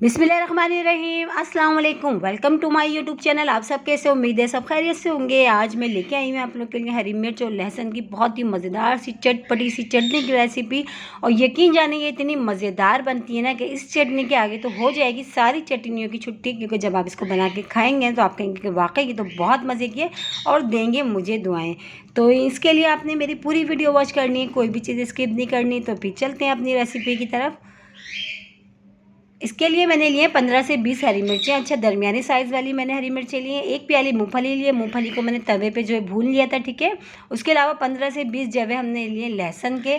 बिस्मिल्लाहिर्रहमानिर्रहीम, अस्सलाम वालेकुम। Welcome to my YouTube channel. आप सब कैसे, उम्मीद है सब खैरियत से होंगे। आज मैं लेके आई हूँ आप लोग के लिए हरी मिर्च और लहसुन की बहुत ही मज़ेदार सी चटपटी सी चटनी की रेसिपी। और यकीन जाने ये इतनी मज़ेदार बनती है ना कि इस चटनी के आगे तो हो जाएगी सारी चटनियों की छुट्टी, क्योंकि जब आप इसको बना के खाएंगे तो आप कहेंगे कि वाकई ये तो बहुत मज़े की है और देंगे मुझे दुआएँ। तो इसके लिए आपने मेरी पूरी वीडियो वॉच करनी है, कोई भी चीज़ स्किप नहीं करनी। तो फिर चलते हैं अपनी रेसिपी की तरफ। इसके लिए मैंने लिए 15 से 20 हरी मिर्चें, अच्छा दरमियानी साइज़ वाली मैंने हरी मिर्चें लिए। एक प्याली मूंगफली लिए, मूंगफली को मैंने तवे पे जो है भून लिया था, ठीक है। उसके अलावा 15 से 20 जवे हमने लिए लहसुन के।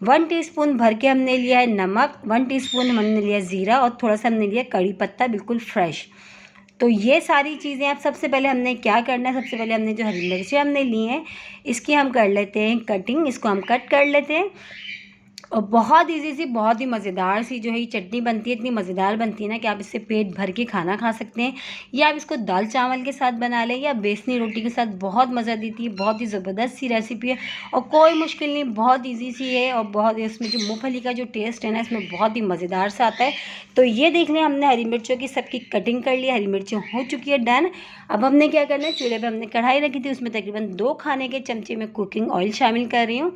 1 टीस्पून भर के हमने लिया है नमक, 1 टीस्पून हमने लिया ज़ीरा और थोड़ा सा हमने लिया कड़ी पत्ता, बिल्कुल फ्रेश। तो ये सारी चीज़ें आप सबसे पहले हमने क्या करना है, सबसे पहले हमने जो हरी मिर्चें हमने ली हैं इसकी हम कर लेते हैं कटिंग, इसको हम कट कर लेते हैं। और बहुत ईज़ी सी, बहुत ही मज़ेदार सी जो है ये चटनी बनती है, इतनी मज़ेदार बनती है ना कि आप इससे पेट भर के खाना खा सकते हैं। या आप इसको दाल चावल के साथ बना लें या बेसनी रोटी के साथ, बहुत मज़ा देती है। बहुत ही ज़बरदस्त सी रेसिपी है और कोई मुश्किल नहीं, बहुत ईज़ी सी है। और बहुत इसमें जो मूँगफली का जो टेस्ट है ना इसमें बहुत ही मज़ेदार सा आता है। तो ये देख लें, हमने हरी मिर्चों की सबकी कटिंग कर ली, हरी मिर्चें हो चुकी है डन। अब हमने क्या करना है, चूल्हे पर हमने कढ़ाई रखी थी, उसमें तकरीबन 2 खाने के चमचे में कुकिंग ऑयल शामिल कर रही हूँ,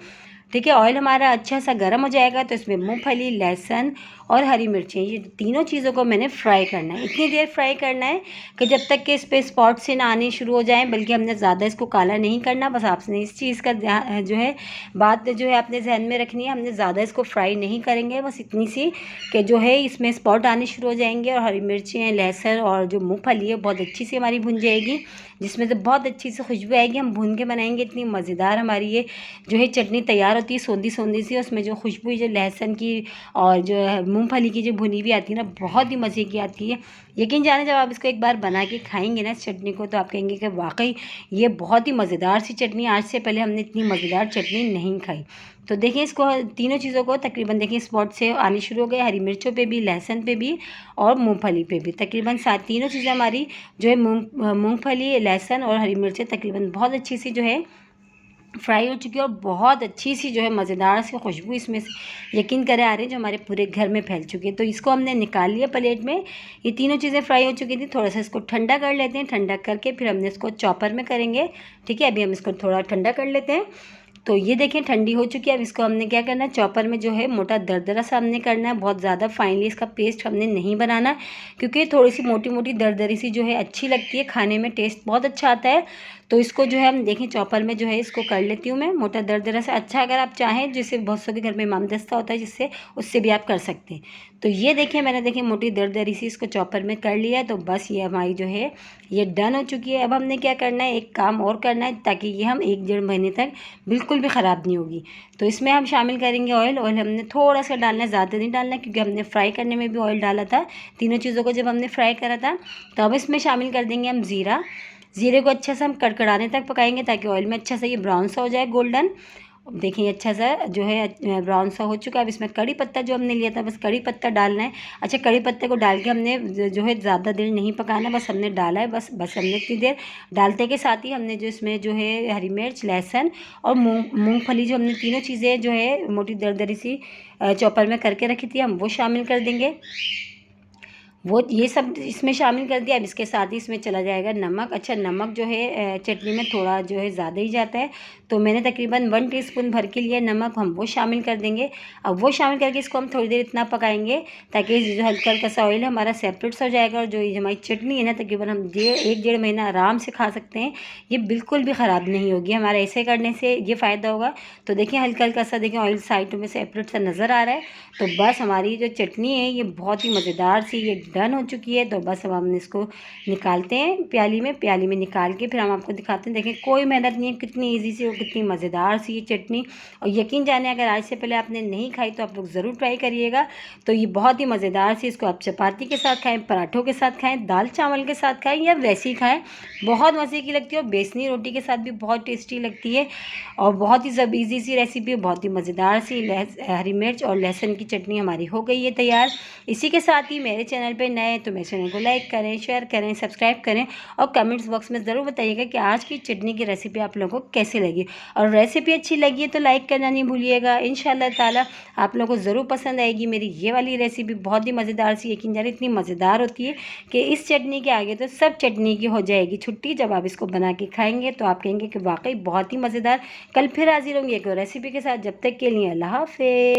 ठीक है। ऑयल हमारा अच्छा सा गर्म हो जाएगा तो इसमें मूंगफली, लहसुन और हरी मिर्चें, ये तीनों चीज़ों को मैंने फ्राई करना है। इतनी देर फ्राई करना है कि जब तक कि इस पे स्पॉट से ना आने शुरू हो जाएं, बल्कि हमने ज़्यादा इसको काला नहीं करना। बस आपने इस चीज़ का जो है बात जो है अपने जहन में रखनी है, हमने ज़्यादा इसको फ्राई नहीं करेंगे, बस इतनी सी कि जो है इसमें स्पॉट आने शुरू हो जाएंगे और हरी मिर्चें, लहसुन और जो मूँगफली है बहुत अच्छी सी हमारी भुन जाएगी, जिसमें से बहुत अच्छी सी खुशबू आएगी। हम भून के बनाएंगे, इतनी मज़ेदार हमारी ये जो है चटनी तैयार होती है, सौंधी सौंधी सी। उसमें जो खुशबू जो लहसुन की और जो है मूंगफली की जो भुनी हुई आती है ना, बहुत ही मज़े की आती है। यकीन जाने जब आप इसको एक बार बना के खाएंगे ना इस चटनी को, तो आप कहेंगे कि वाकई ये बहुत ही मज़ेदार सी चटनी, आज से पहले हमने इतनी मज़ेदार चटनी नहीं खाई। तो देखिए इसको, तीनों चीज़ों को तकरीबन देखिए स्पॉट से आने शुरू हो गए, हरी मिर्चों पे भी, लहसुन पे भी और मूंगफली पे भी। तकरीबन सात तीनों चीज़ें हमारी जो है मूंगफली, लहसुन और हरी मिर्चें तकरीबन बहुत अच्छी सी जो है फ्राई हो चुकी है और बहुत अच्छी सी जो है मज़ेदार सी खुशबू इसमें से यकीन करें आ रही है, जो हमारे पूरे घर में फैल चुकी है। तो इसको हमने निकाल लिया प्लेट में। ये तीनों चीज़ें फ्राई हो चुकी थी, थोड़ा सा इसको ठंडा कर लेते हैं। ठंडा करके फिर हमने इसको चॉपर में करेंगे, ठीक है। अभी हम इसको थोड़ा ठंडा कर लेते हैं। तो ये देखें ठंडी हो चुकी है। अब इसको हमने क्या करना है, चॉपर में जो है मोटा दरदरा सा हमने करना है, बहुत ज़्यादा फाइनली इसका पेस्ट हमने नहीं बनाना, क्योंकि थोड़ी सी मोटी मोटी दरदरी सी जो है अच्छी लगती है खाने में, टेस्ट बहुत अच्छा आता है। तो इसको जो है हम देखें चॉपर में जो है इसको कर लेती हूँ मैं मोटा दरदरा से। अच्छा अगर आप चाहें, जैसे बहुत सौ के घर में इमामदस्ता होता है जिससे, उससे भी आप कर सकते हैं। तो ये देखें मैंने देखें मोटी दरदरी सी इसको चॉपर में कर लिया है। तो बस ये हमारी जो है ये डन हो चुकी है। अब हमने क्या करना है, एक काम और करना है ताकि ये हम 1 डेढ़ महीने तक बिल्कुल भी ख़राब नहीं होगी। तो इसमें हम शामिल करेंगे ऑयल। ऑयल हमने थोड़ा सा डालना है, ज़्यादा नहीं डालना, क्योंकि हमने फ्राई करने में भी ऑयल डाला था तीनों चीज़ों को जब हमने फ्राई करा था। तो अब इसमें शामिल कर देंगे हम ज़ीरा। ज़ीरे को अच्छा सा हम कड़कड़ाने तक पकाएंगे ताकि ऑयल में अच्छा सा ये ब्राउन सा हो जाए, गोल्डन। देखिए अच्छा सा जो है ब्राउन सा हो चुका है। अब इसमें कड़ी पत्ता जो हमने लिया था, बस कड़ी पत्ता डालना है। अच्छा कड़ी पत्ते को डाल के हमने जो है ज़्यादा देर नहीं पकाना, बस हमने डाला है, बस हमने इतनी देर डालते के साथ ही हमने जो इसमें जो है हरी मिर्च, लहसुन और मूंगफली, जो हमने तीनों चीज़ें जो है मोटी दरदरी सी चॉपर में करके रखी थी, हम वो शामिल कर देंगे। वो ये सब इसमें शामिल कर दिया। अब इसके साथ ही इसमें चला जाएगा नमक। अच्छा नमक जो है चटनी में थोड़ा जो है ज़्यादा ही जाता है, तो मैंने तकरीबन 1 टीस्पून भर के लिए नमक, हम वो शामिल कर देंगे। अब वो शामिल करके इसको हम थोड़ी देर इतना पकाएंगे ताकि जो हल्का हल्का सा ऑयल है हमारा सेपरेट सा हो जाएगा। और जो ये हमारी चटनी है ना, तकरीबन हम 1 डेढ़ महीना आराम से खा सकते हैं, ये बिल्कुल भी ख़राब नहीं होगी। हमारा ऐसे करने से ये फ़ायदा होगा। तो देखिए हल्का हल्का सा देखिए ऑयल साइडों में सेपरेट सा नज़र आ रहा है। तो बस हमारी जो चटनी है ये बहुत ही मज़ेदार सी ये डन हो चुकी है। तो बस अब हम इसको निकालते हैं प्याली में निकाल के फिर हम आपको दिखाते हैं। देखें कोई मेहनत नहीं है, कितनी इजी सी और कितनी मज़ेदार सी ये चटनी। और यकीन जाने अगर आज से पहले आपने नहीं खाई तो आप लोग ज़रूर ट्राई करिएगा। तो ये बहुत ही मज़ेदार सी, इसको आप चपाती के साथ खाएँ, पराठों के साथ खाएँ, दाल चावल के साथ खाएँ या वैसे ही खाएँ, बहुत मज़े की लगती है। और बेसनी रोटी के साथ भी बहुत टेस्टी लगती है और बहुत ही सब ईजी सी रेसिपी है, बहुत ही मज़ेदार सी। हरी मिर्च और लहसुन की चटनी हमारी हो गई है तैयार। इसी के साथ ही मेरे चैनल पे नए हैं तो मेरे चैनल को लाइक करें, शेयर करें, सब्सक्राइब करें और कमेंट्स बॉक्स में ज़रूर बताइएगा कि आज की चटनी की रेसिपी आप लोगों को कैसी लगी। और रेसिपी अच्छी लगी है तो लाइक करना नहीं भूलिएगा। इंशाल्लाह ताला आप लोगों को ज़रूर पसंद आएगी मेरी ये वाली रेसिपी। बहुत ही मज़ेदार सी, यकीन जानिए इतनी मज़ेदार होती है कि इस चटनी के आगे तो सब चटनी की हो जाएगी छुट्टी। जब आप इसको बना के खाएंगे तो आप कहेंगे कि वाकई बहुत ही मज़ेदार। कल फिर हाजिर होंगे एक और रेसिपी के साथ। जब तक के लिए अल्लाह हाफ़िज़।